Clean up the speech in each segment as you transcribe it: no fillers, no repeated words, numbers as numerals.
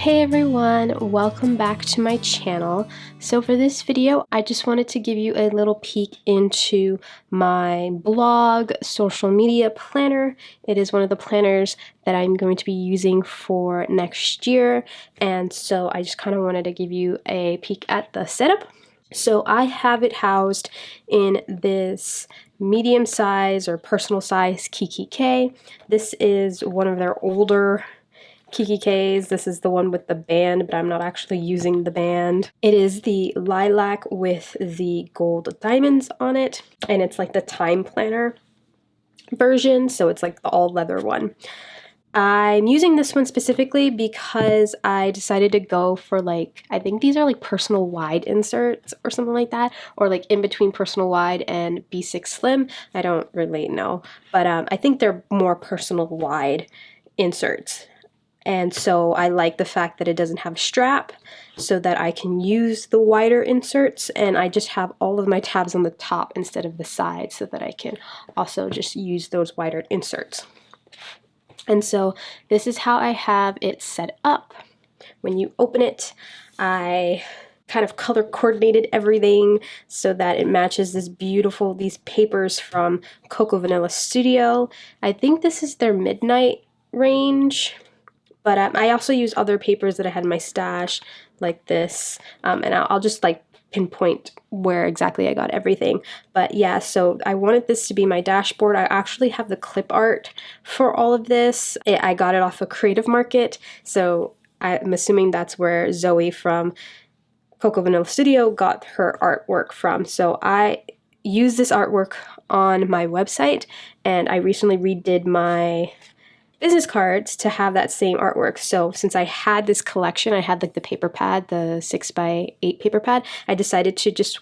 Hey everyone, welcome back to my channel. So for this video, I just wanted to give you a little peek into my blog social media planner. It is one of the planners that I'm going to be using for next year, and so I just kind of wanted to give you a peek at the setup. So I have it housed in this medium size or personal size Kikki. This is one of their older Kikki. This is the one with the band, but I'm not actually using the band. It is the lilac with the gold diamonds on it, and it's like the time planner version, so it's like the all leather one. I'm using this one specifically because I decided to go for like, I think these are like personal wide inserts or something like that, or like in between personal wide and B6 slim. I don't really know, but I think they're more personal wide inserts. And so I like the fact that it doesn't have a strap so that I can use the wider inserts, and I just have all of my tabs on the top instead of the sides so that I can also just use those wider inserts. And so this is how I have it set up. When you open it, I kind of color coordinated everything so that it matches these papers from Cocoa Vanilla Studio. I think this is their midnight range. But I also use other papers that I had in my stash, like this, and I'll just like pinpoint where exactly I got everything. But yeah, so I wanted this to be my dashboard. I actually have the clip art for all of this. I got it off a Creative Market, so I'm assuming that's where Zoe from Cocoa Vanilla Studio got her artwork from. So I use this artwork on my website, and I recently redid my business cards to have that same artwork. So since I had this collection, I had like the paper pad, the 6x8 paper pad, I decided to just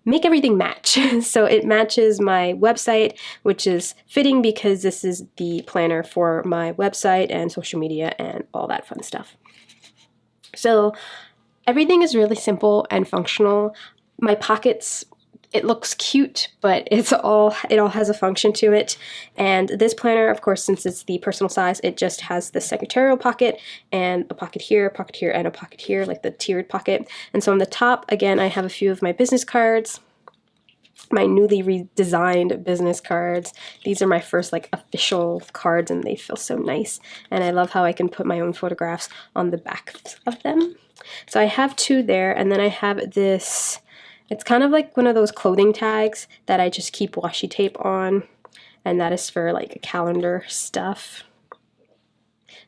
make everything match. So it matches my website, which is fitting because this is the planner for my website and social media and all that fun stuff. So everything is really simple and functional. My pockets, it looks cute, but it all has a function to it. And this planner, of course, since it's the personal size, it just has the secretarial pocket and a pocket here, and a pocket here, like the tiered pocket. And so on the top, again, I have a few of my business cards, my newly redesigned business cards. These are my first like official cards, and they feel so nice. And I love how I can put my own photographs on the back of them. So I have two there, and then I have this. It's kind of like one of those clothing tags that I just keep washi tape on, and that is for like calendar stuff.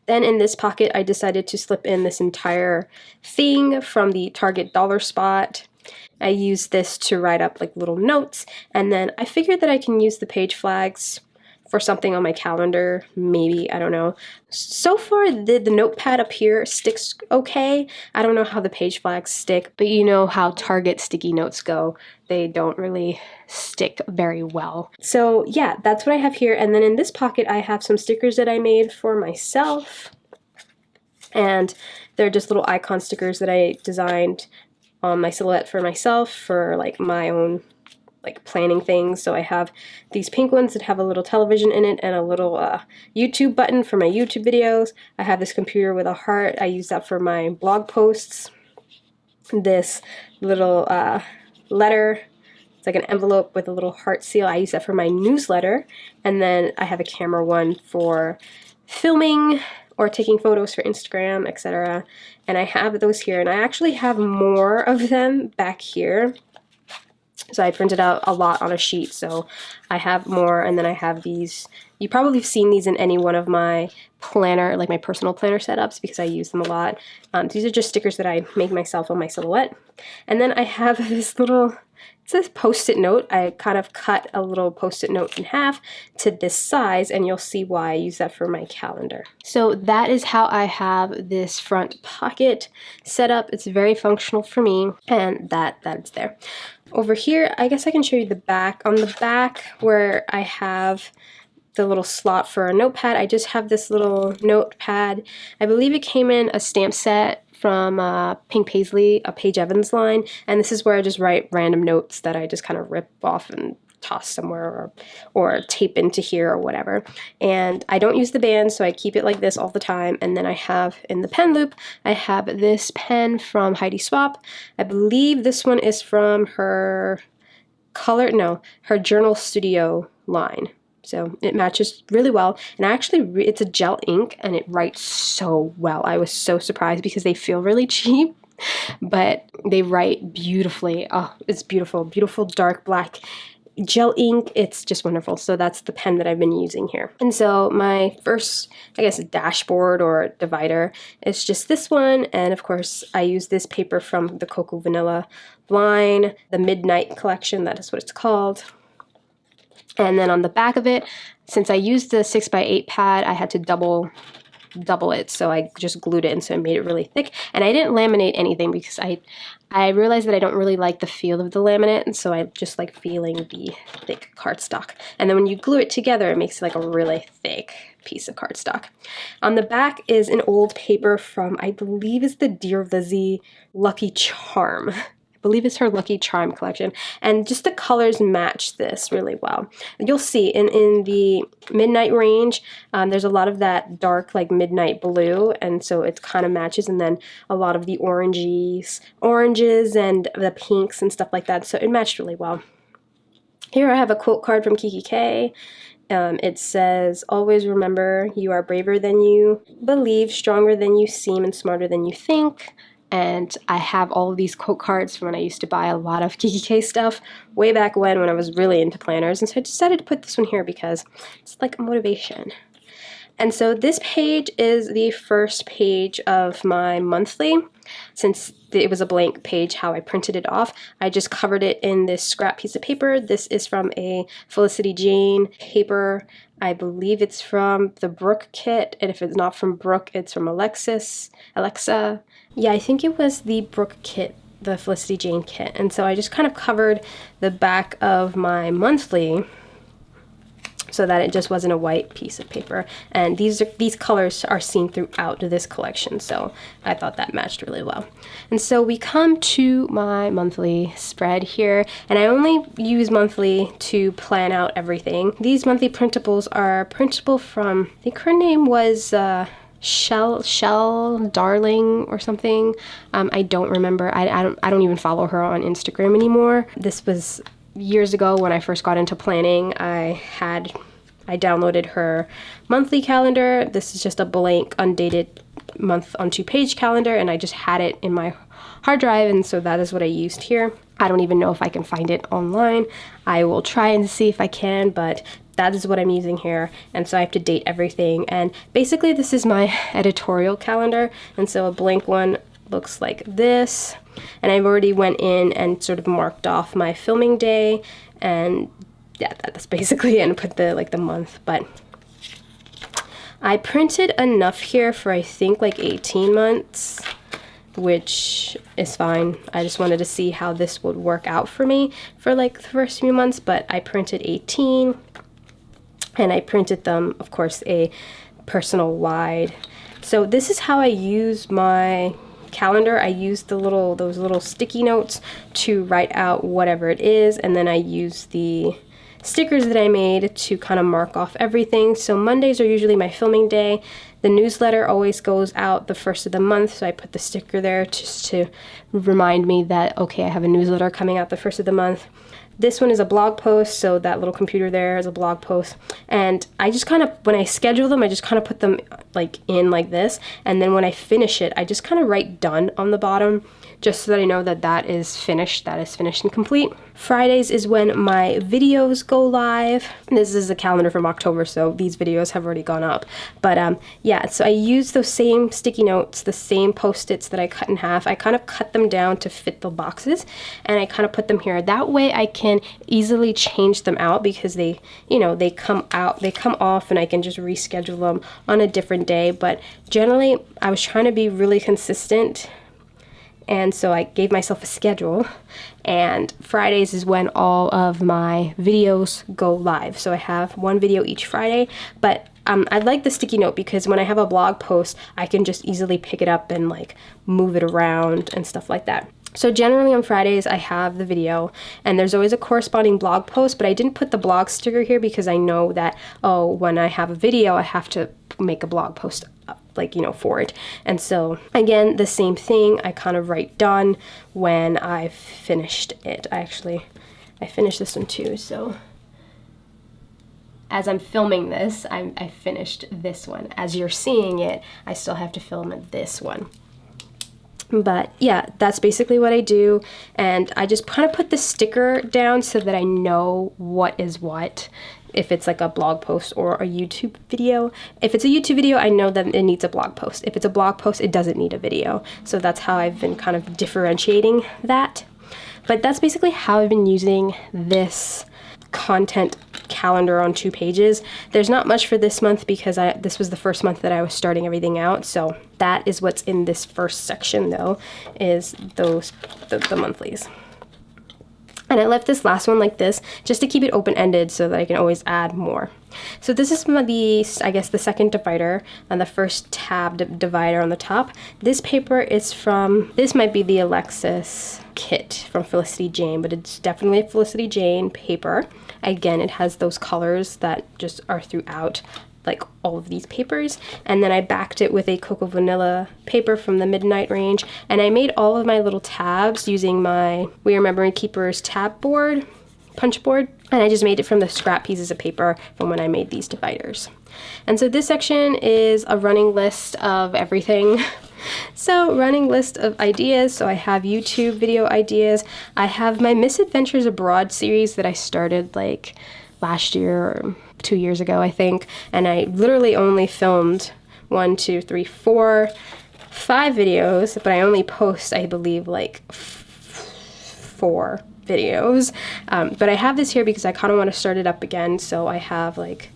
Then in this pocket, I decided to slip in this entire thing from the Target dollar spot. I use this to write up like little notes, and then I figured that I can use the page flags for something on my calendar, maybe, I don't know. So far, the notepad up here sticks okay. I don't know how the page flags stick, but you know how Target sticky notes go. They don't really stick very well. So yeah, that's what I have here. And then in this pocket, I have some stickers that I made for myself. And they're just little icon stickers that I designed on my silhouette for myself for like my own like planning things. So I have these pink ones that have a little television in it and a little YouTube button for my YouTube videos. I have this computer with a heart. I use that for my blog posts. This little letter, it's like an envelope with a little heart seal. I use that for my newsletter. And then I have a camera one for filming or taking photos for Instagram, etc. And I have those here, and I actually have more of them back here. So I printed out a lot on a sheet, so I have more, and then I have these. You probably have seen these in any one of my planner, like my personal planner setups, because I use them a lot. These are just stickers that I make myself on my silhouette. And then I have this little, it says post-it note. I kind of cut a little post-it note in half to this size, and you'll see why I use that for my calendar. So that is how I have this front pocket set up. It's very functional for me, and that's there. Over here, I guess I can show you the back. On the back where I have the little slot for a notepad, I just have this little notepad. I believe it came in a stamp set from Pink Paisley, a Paige Evans line, and this is where I just write random notes that I just kind of rip off and toss somewhere or tape into here or whatever. And I don't use the band, so I keep it like this all the time. And then I have in the pen loop, I have this pen from Heidi Swapp. I believe this one is from her her Journal Studio line. So it matches really well. And actually, it's a gel ink and it writes so well. I was so surprised because they feel really cheap, but they write beautifully. Oh, it's beautiful. Beautiful dark black gel ink. It's just wonderful. So that's the pen that I've been using here. And so my first, I guess, dashboard or divider is just this one. And of course, I use this paper from the Cocoa Vanilla line, the Midnight collection. That is what it's called. And then on the back of it, since I used the 6x8 pad, I had to double it, so I just glued it in, so it made it really thick. And I didn't laminate anything because I realized that I don't really like the feel of the laminate, and so I just like feeling the thick cardstock. And then when you glue it together, it makes it like a really thick piece of cardstock. On the back is an old paper from, I believe it's the Dear Lizzie Lucky Charm. I believe it's her Lucky Charm collection, and just the colors match this really well. You'll see in the midnight range, there's a lot of that dark like midnight blue, and so it kind of matches, and then a lot of the oranges and the pinks and stuff like that, so it matched really well. Here I have a quote card from Kikki. It says, "Always remember, you are braver than you believe, stronger than you seem, and smarter than you think." And I have all of these quote cards from when I used to buy a lot of Kikki stuff way back when I was really into planners. And so I decided to put this one here because it's like a motivation. And so this page is the first page of my monthly. Since it was a blank page, how I printed it off, I just covered it in this scrap piece of paper. This is from a Felicity Jane paper. I believe it's from the Brooke kit, and if it's not from Brooke, it's from Alexa. Yeah, I think it was the Brooke kit, the Felicity Jane kit. And so I just kind of covered the back of my monthly so that it just wasn't a white piece of paper. And these colors are seen throughout this collection, so I thought that matched really well. And so we come to my monthly spread here, and I only use monthly to plan out everything. These monthly printables are printable from, I think her name was Shell Darling or something. I don't remember. I don't even follow her on Instagram anymore. This was years ago when I first got into planning. I downloaded her monthly calendar. This is just a blank, undated month on 2-page calendar, and I just had it in my hard drive, and so that is what I used here. I don't even know if I can find it online. I will try and see if I can, but that is what I'm using here, and so I have to date everything. And basically this is my editorial calendar, and so a blank one looks like this, and I've already went in and sort of marked off my filming day, and yeah, that's basically it, and put the month. But I printed enough here for I think like 18 months, which is fine. I just wanted to see how this would work out for me for like the first few months, but I printed 18, and I printed them, of course, a personal wide. So this is how I use my calendar. I use those little sticky notes to write out whatever it is, and then I use the stickers that I made to kind of mark off everything. So Mondays are usually my filming day. The newsletter always goes out the first of the month, so I put the sticker there just to remind me that, okay, I have a newsletter coming out the first of the month. This one is a blog post, so that little computer there is a blog post. And I just kind of, when I schedule them, I just kind of put them like in like this. And then when I finish it, I just kind of write done on the bottom, just so that I know that that is finished and complete. Fridays is when my videos go live. This is a calendar from October, so these videos have already gone up. But yeah, so I use those same sticky notes, the same Post-its that I cut in half. I kind of cut them down to fit the boxes, and I kind of put them here. That way I can easily change them out because they come off, and I can just reschedule them on a different day. But generally, I was trying to be really consistent, and so I gave myself a schedule, and Fridays is when all of my videos go live. So I have one video each Friday, but I like the sticky note because when I have a blog post, I can just easily pick it up and like move it around and stuff like that. So generally on Fridays I have the video, and there's always a corresponding blog post, but I didn't put the blog sticker here because I know that, oh, when I have a video I have to make a blog post like, you know, for it. And so again, the same thing, I kind of write done when I've finished it. I finished this one too, so as I'm filming this, I finished this one. As you're seeing it, I still have to film this one. But yeah, that's basically what I do, and I just kind of put the sticker down so that I know what is what, if it's like a blog post or a YouTube video. If it's a YouTube video, I know that it needs a blog post. If it's a blog post, it doesn't need a video. So that's how I've been kind of differentiating that. But that's basically how I've been using this content calendar on 2 pages. There's not much for this month because this was the first month that I was starting everything out, so that is what's in this first section though, is the monthlies. And I left this last one like this just to keep it open-ended so that I can always add more. So this is I guess the second divider and the first tab divider on the top. This paper is from, this might be the Alexis kit from Felicity Jane, but it's definitely a Felicity Jane paper. Again, it has those colors that just are throughout like all of these papers, and then I backed it with a Cocoa Vanilla paper from the Midnight range, and I made all of my little tabs using my We Are Memory Keepers tab board, punch board, and I just made it from the scrap pieces of paper from when I made these dividers. And so this section is a running list of everything. So running list of ideas, so I have YouTube video ideas, I have my Misadventures Abroad series that I started like last year or 2 years ago, I think, and I literally only filmed 1, 2, 3, 4, 5 videos, but I only post, I believe, like 4 videos. But I have this here because I kind of want to start it up again, so I have like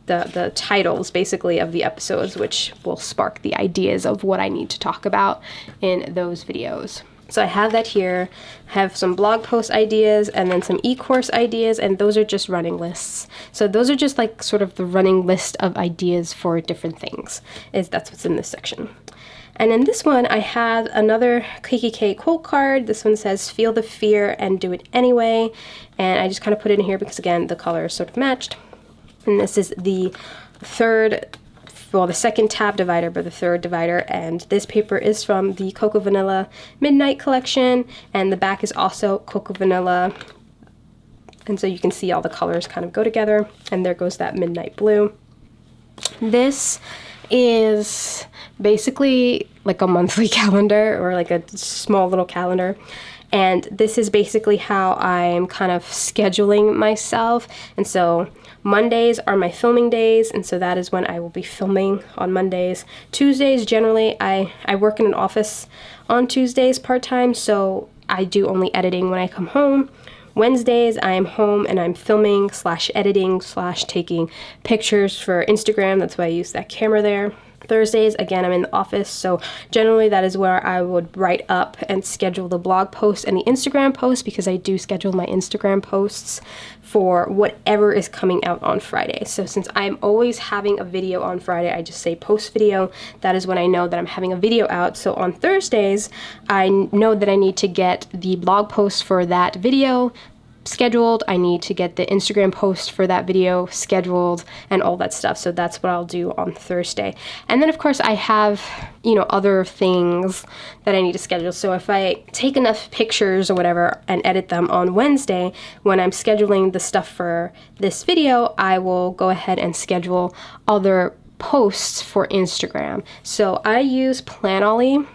the titles basically of the episodes, which will spark the ideas of what I need to talk about in those videos. So I have that here. I have some blog post ideas and then some e-course ideas, and those are just running lists. So those are just like sort of the running list of ideas for different things. That's what's in this section. And in this one, I have another Kikki quote card. This one says, "Feel the fear and do it anyway." And I just kind of put it in here because, again, the colors sort of matched. And this is the second tab divider, but the third divider, and this paper is from the Cocoa Vanilla Midnight collection, and the back is also Cocoa Vanilla, and so you can see all the colors kind of go together, and there goes that midnight blue. This is basically like a monthly calendar, or like a small little calendar. And this is basically how I'm kind of scheduling myself. And so Mondays are my filming days, and so that is when I will be filming on Mondays. Tuesdays, generally, I work in an office on Tuesdays part-time, so I do only editing when I come home. Wednesdays, I am home and I'm filming / editing / taking pictures for Instagram. That's why I use that camera there. Thursdays, again, I'm in the office, so generally that is where I would write up and schedule the blog post and the Instagram post, because I do schedule my Instagram posts for whatever is coming out on Friday. So since I'm always having a video on Friday, I just say post video. That is when I know that I'm having a video out. So on Thursdays, I know that I need to get the blog post for that video scheduled, I need to get the Instagram post for that video scheduled, and all that stuff. So that's what I'll do on Thursday. And then of course I have, other things that I need to schedule. So if I take enough pictures or whatever and edit them on Wednesday, when I'm scheduling the stuff for this video, I will go ahead and schedule other posts for Instagram. So I use Planoly,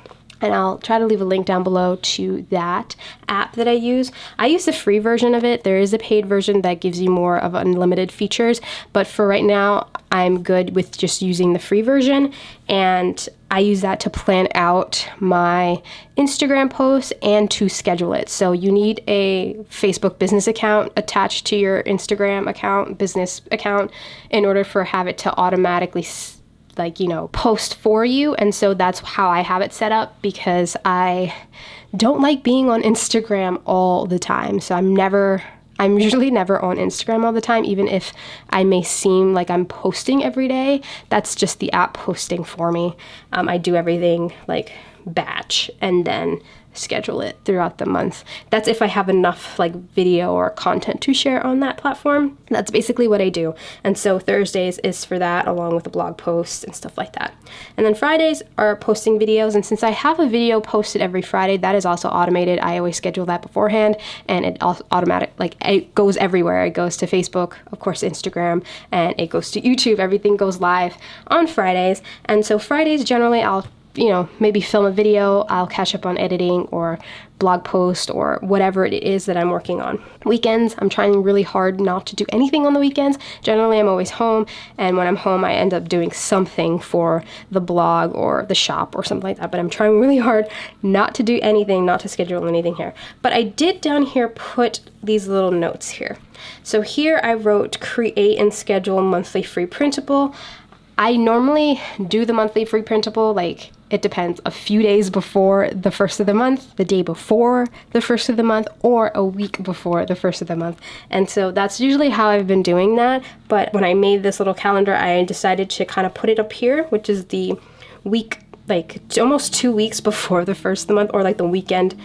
and I'll try to leave a link down below to that app that I use. I use the free version of it. There is a paid version that gives you more of unlimited features, but for right now, I'm good with just using the free version, and I use that to plan out my Instagram posts and to schedule it. So you need a Facebook business account attached to your Instagram account, business account, in order for have it to automatically post for you. And so that's how I have it set up, because I don't like being on Instagram all the time. So I'm usually never on Instagram all the time, even if I may seem like I'm posting every day. That's just the app posting for me. I do everything like batch, and then schedule it throughout the month. That's if I have enough like video or content to share on that platform. That's basically what I do. And so Thursdays is for that, along with the blog posts and stuff like that. And then Fridays are posting videos. And since I have a video posted every Friday, that is also automated. I always schedule that beforehand, and it also automatic, like it goes everywhere. It goes to Facebook, of course, Instagram, and it goes to YouTube. Everything goes live on Fridays. And so Fridays, generally, I'll maybe film a video, I'll catch up on editing or blog post or whatever it is that I'm working on. Weekends, I'm trying really hard not to do anything on the weekends. Generally, I'm always home, and when I'm home, I end up doing something for the blog or the shop or something like that, but I'm trying really hard not to do anything, not to schedule anything here. But I did down here put these little notes here. So here I wrote create and schedule monthly free printable. I normally do the monthly free printable, like it depends, a few days before the first of the month, the day before the first of the month, or a week before the first of the month. And so that's usually how I've been doing that. But when I made this little calendar, I decided to kind of put it up here, which is the week, like almost 2 weeks before the first of the month, or like the weekend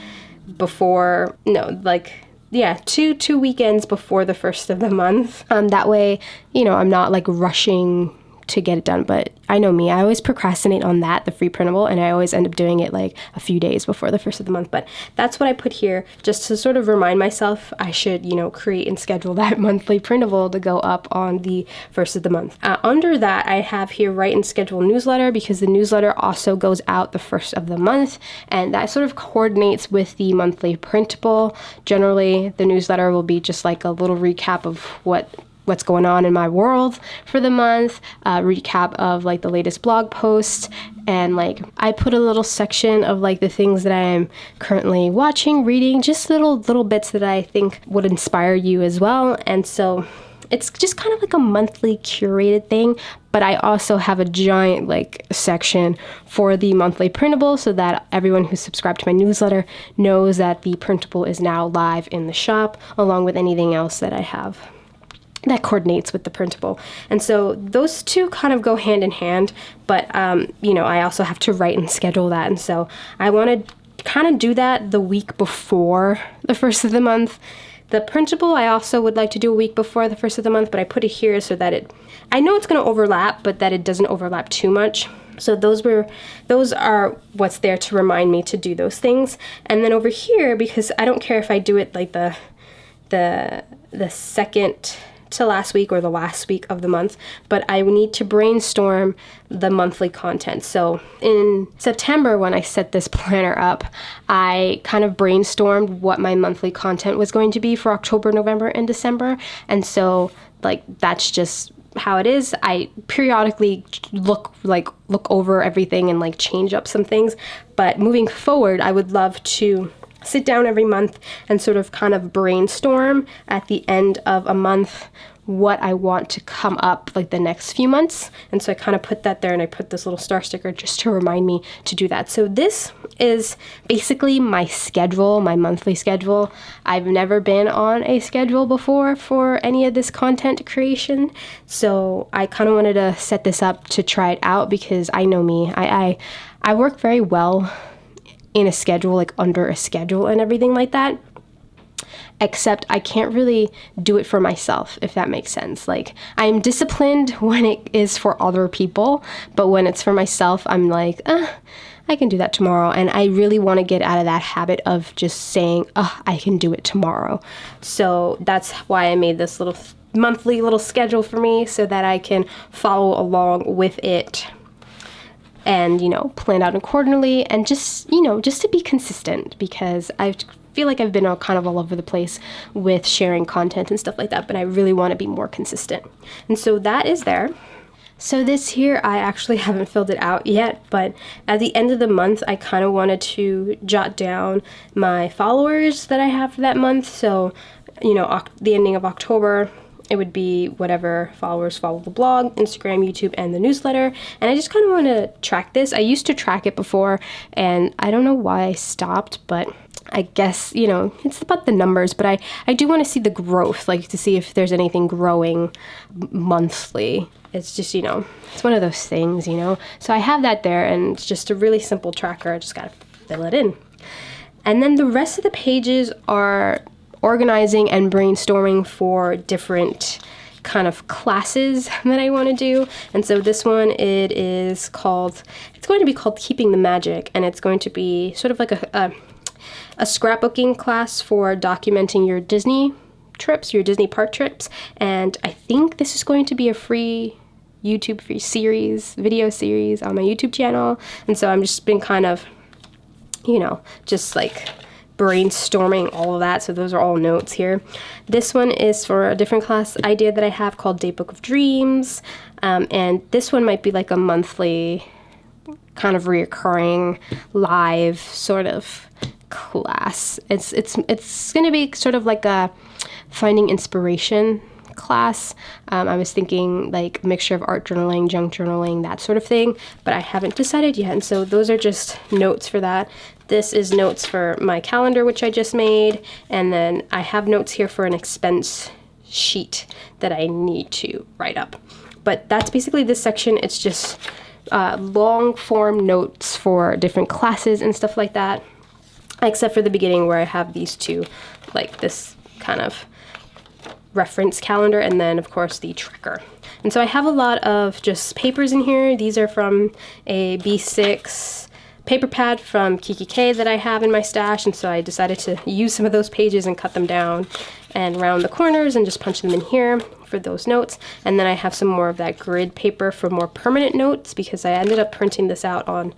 before, no, like, yeah, two weekends before the first of the month. That way, I'm not like rushing to get it done. But I know me, I always procrastinate on that, the free printable, and I always end up doing it like a few days before the first of the month. But that's what I put here, just to sort of remind myself I should, create and schedule that monthly printable to go up on the first of the month. Under that, I have here write and schedule newsletter, because the newsletter also goes out the first of the month, and that sort of coordinates with the monthly printable. Generally, the newsletter will be just like a little recap of what's going on in my world for the month, recap of like the latest blog posts, and like I put a little section of like the things that I am currently watching, reading, just little bits that I think would inspire you as well. And so it's just kind of like a monthly curated thing, but I also have a giant like section for the monthly printable, so that everyone who's subscribed to my newsletter knows that the printable is now live in the shop, along with anything else that I have that coordinates with the printable. And so those two kind of go hand in hand, but I also have to write and schedule that. And so I want to kind of do that the week before the first of the month. The printable, I also would like to do a week before the first of the month, but I put it here so that I know it's going to overlap, but that it doesn't overlap too much. So those are what's there to remind me to do those things. And then over here, because I don't care if I do it like the second to last week or the last week of the month, but I need to brainstorm the monthly content. So in September, when I set this planner up, I kind of brainstormed what my monthly content was going to be for October, November, and December. And so like that's just how it is. I periodically look over everything and like change up some things, but moving forward, I would love to sit down every month and sort of kind of brainstorm at the end of a month what I want to come up like the next few months. And so I kind of put that there, and I put this little star sticker just to remind me to do that. So this is basically my schedule, my monthly schedule. I've never been on a schedule before for any of this content creation. So I kind of wanted to set this up to try it out, because I know me, I work very well in a schedule, like under a schedule and everything like that, except I can't really do it for myself, if that makes sense. Like I'm disciplined when it is for other people, but when it's for myself, I'm like, I can do that tomorrow. And I really want to get out of that habit of just saying, I can do it tomorrow. So that's why I made this little monthly little schedule for me, so that I can follow along with it and, plan out accordingly, and just to be consistent, because I feel like I've been kind of all over the place with sharing content and stuff like that, but I really want to be more consistent. And so that is there. So this here, I actually haven't filled it out yet, but at the end of the month, I kind of wanted to jot down my followers that I have for that month. So, the ending of October, it would be whatever followers follow the blog, Instagram, YouTube, and the newsletter. And I just kind of want to track this. I used to track it before, and I don't know why I stopped, but I guess, it's about the numbers. But I do want to see the growth, like to see if there's anything growing monthly. It's just, it's one of those things, So I have that there, and it's just a really simple tracker. I just got to fill it in. And then the rest of the pages are organizing and brainstorming for different kind of classes that I want to do. And so this one, it's going to be called Keeping the Magic, and it's going to be sort of like a scrapbooking class for documenting your Disney trips, your Disney park trips. And I think this is going to be a free video series on my YouTube channel. And so I'm just been kind of, just like brainstorming all of that. So those are all notes here. This one is for a different class idea that I have called Daybook of Dreams. And this one might be like a monthly kind of reoccurring live sort of class. It's going to be sort of like a finding inspiration class. I was thinking like a mixture of art journaling, junk journaling, that sort of thing, but I haven't decided yet. And so those are just notes for that. This is notes for my calendar, which I just made. And then I have notes here for an expense sheet that I need to write up. But that's basically this section. It's just long form notes for different classes and stuff like that, except for the beginning where I have these two, like this kind of reference calendar, and then of course the tracker. And so I have a lot of just papers in here. These are from a B6 paper pad from Kikki that I have in my stash, and so I decided to use some of those pages and cut them down and round the corners and just punch them in here for those notes. And then I have some more of that grid paper for more permanent notes, because I ended up printing this out on,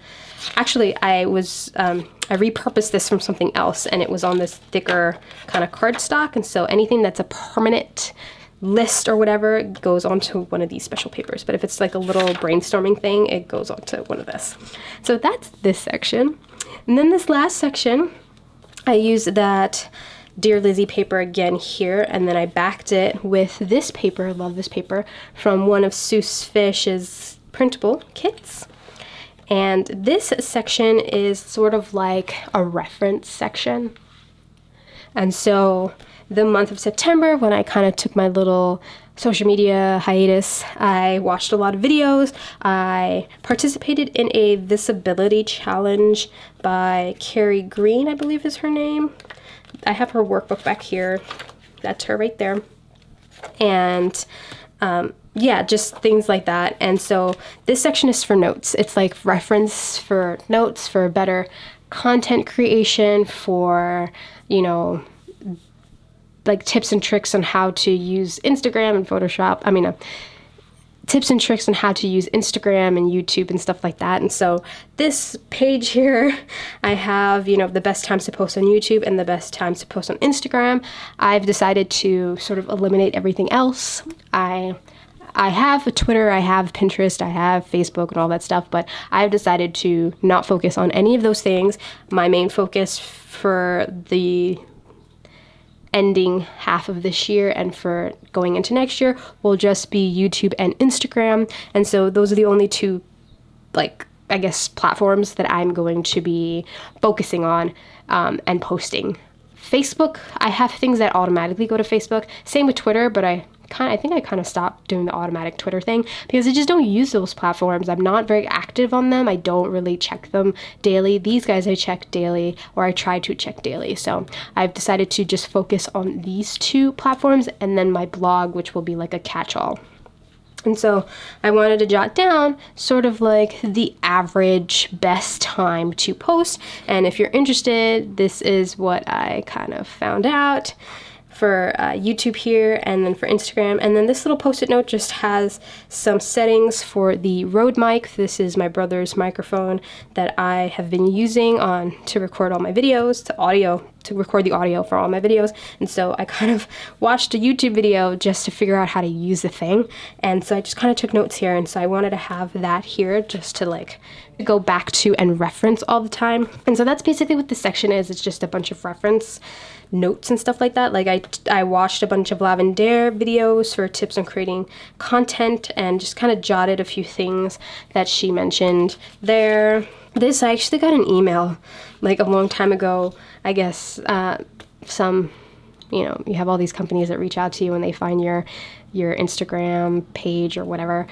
actually I repurposed this from something else, and it was on this thicker kind of cardstock. And so anything that's a permanent list or whatever goes onto one of these special papers. But if it's like a little brainstorming thing, it goes onto one of this. So that's this section. And then this last section, I used that Dear Lizzie paper again here, and then I backed it with this paper, love this paper, from one of Seuss Fish's printable kits. And this section is sort of like a reference section. And so the month of September, when I kind of took my little social media hiatus, I watched a lot of videos. I participated in a visibility challenge by Carrie Green, I believe is her name. I have her workbook back here. That's her right there. And yeah, just things like that. And so this section is for notes. It's like reference for notes for better content creation, for, like tips and tricks on how to use Instagram and Photoshop. Tips and tricks on how to use Instagram and YouTube and stuff like that. And so this page here, I have, the best times to post on YouTube and the best times to post on Instagram. I've decided to sort of eliminate everything else. I have a Twitter, I have Pinterest, I have Facebook and all that stuff, but I've decided to not focus on any of those things. My main focus for the ending half of this year and for going into next year will just be YouTube and Instagram. And so those are the only two, platforms that I'm going to be focusing on and posting. Facebook, I have things that automatically go to Facebook. Same with Twitter, but I think I kind of stopped doing the automatic Twitter thing because I just don't use those platforms. I'm not very active on them. I don't really check them daily. These guys I check daily, or I try to check daily. So I've decided to just focus on these two platforms and then my blog, which will be like a catch-all. And so I wanted to jot down sort of like the average best time to post. And if you're interested, this is what I kind of found out for YouTube here, and then for Instagram. And then this little post-it note just has some settings for the Rode mic. This is my brother's microphone that I have been using to record all my videos, to record the audio for all my videos. And so I kind of watched a YouTube video just to figure out how to use the thing. And so I just kind of took notes here. And so I wanted to have that here just to go back to and reference all the time. And so that's basically what this section is. It's just a bunch of reference notes and stuff like that. I watched a bunch of Lavender videos for tips on creating content and just kind of jotted a few things that she mentioned there. I actually got an email a long time ago. I guess you have all these companies that reach out to you when they find your Instagram page or whatever.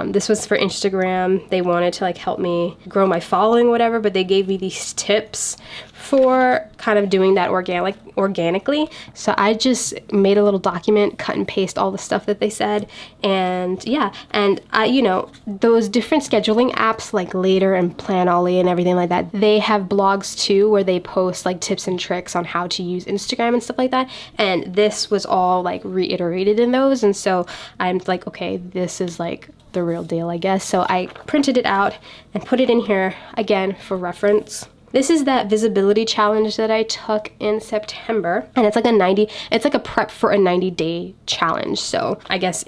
This was for Instagram. They wanted to help me grow my following, whatever, but they gave me these tips for kind of doing that organically. So I just made a little document, cut and paste all the stuff that they said, and yeah, and I, you know, those different scheduling apps like Later and Planoly and everything like that, they have blogs too where they post like tips and tricks on how to use Instagram and stuff like that, and this was all like reiterated in those, and so I'm like, okay, this is like the real deal, I guess. So I printed it out and put it in here again for reference. This is that visibility challenge that I took in September, and it's like a prep for a 90-day challenge. So I guess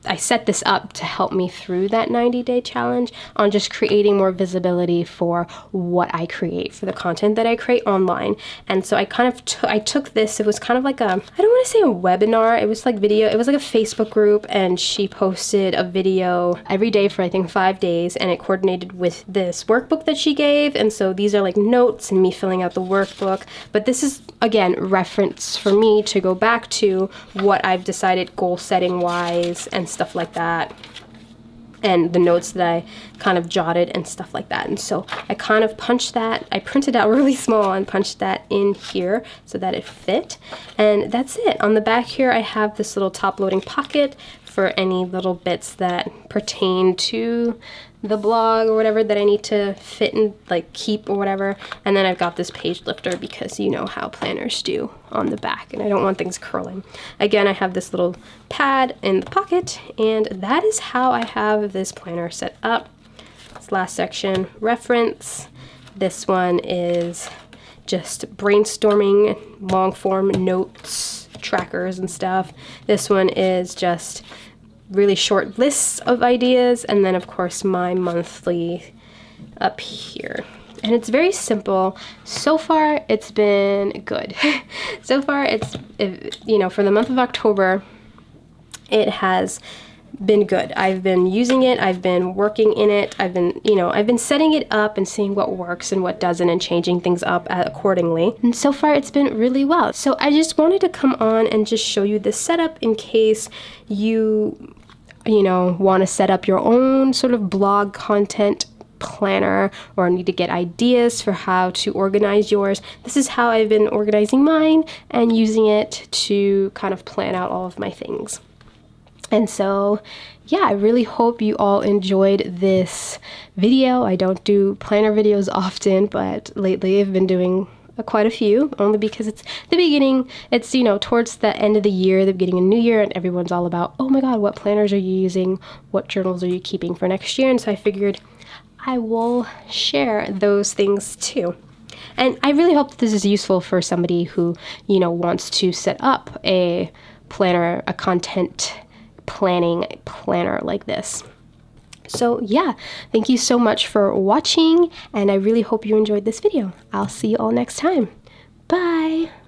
I set this up to help me through that 90-day challenge on just creating more visibility for what I create, for the content that I create online. And so I kind of I took this, it was kind of like I don't want to say a webinar, it was like video, it was like a Facebook group, and she posted a video every day for I think 5 days, and it coordinated with this workbook that she gave. And so these are like notes and me filling out the workbook, but this is again reference for me to go back to what I've decided goal setting wise and stuff like that, and the notes that I kind of jotted and stuff like that. And so I kind of punched that, I printed out really small and punched that in here so that it fit, and that's it. On the back here I have this little top loading pocket for any little bits that pertain to the blog or whatever that I need to fit and like keep or whatever. And then I've got this page lifter because you know how planners do on the back, and I don't want things curling. Again, I have this little pad in the pocket, and that is how I have this planner set up. This last section, reference. This one is just brainstorming, long form notes, trackers and stuff. This one is just really short lists of ideas, and then of course my monthly up here. And it's very simple. So far it's been good. So far you know, for the month of October it has been good. I've been using it, I've been working in it, I've been setting it up and seeing what works and what doesn't and changing things up accordingly. And so far it's been really well. So I just wanted to come on and just show you this setup in case you know, want to set up your own sort of blog content planner or need to get ideas for how to organize yours. This is how I've been organizing mine and using it to kind of plan out all of my things. And so, yeah, I really hope you all enjoyed this video. I don't do planner videos often, but lately I've been doing quite a few, only because it's the beginning. It's, you know, towards the end of the year, the beginning of new year, and everyone's all about, oh my god, what planners are you using? What journals are you keeping for next year? And so I figured I will share those things too. And I really hope that this is useful for somebody who, you know, wants to set up a planner, a content planning planner like this. So yeah, thank you so much for watching, and I really hope you enjoyed this video. I'll see you all next time. Bye!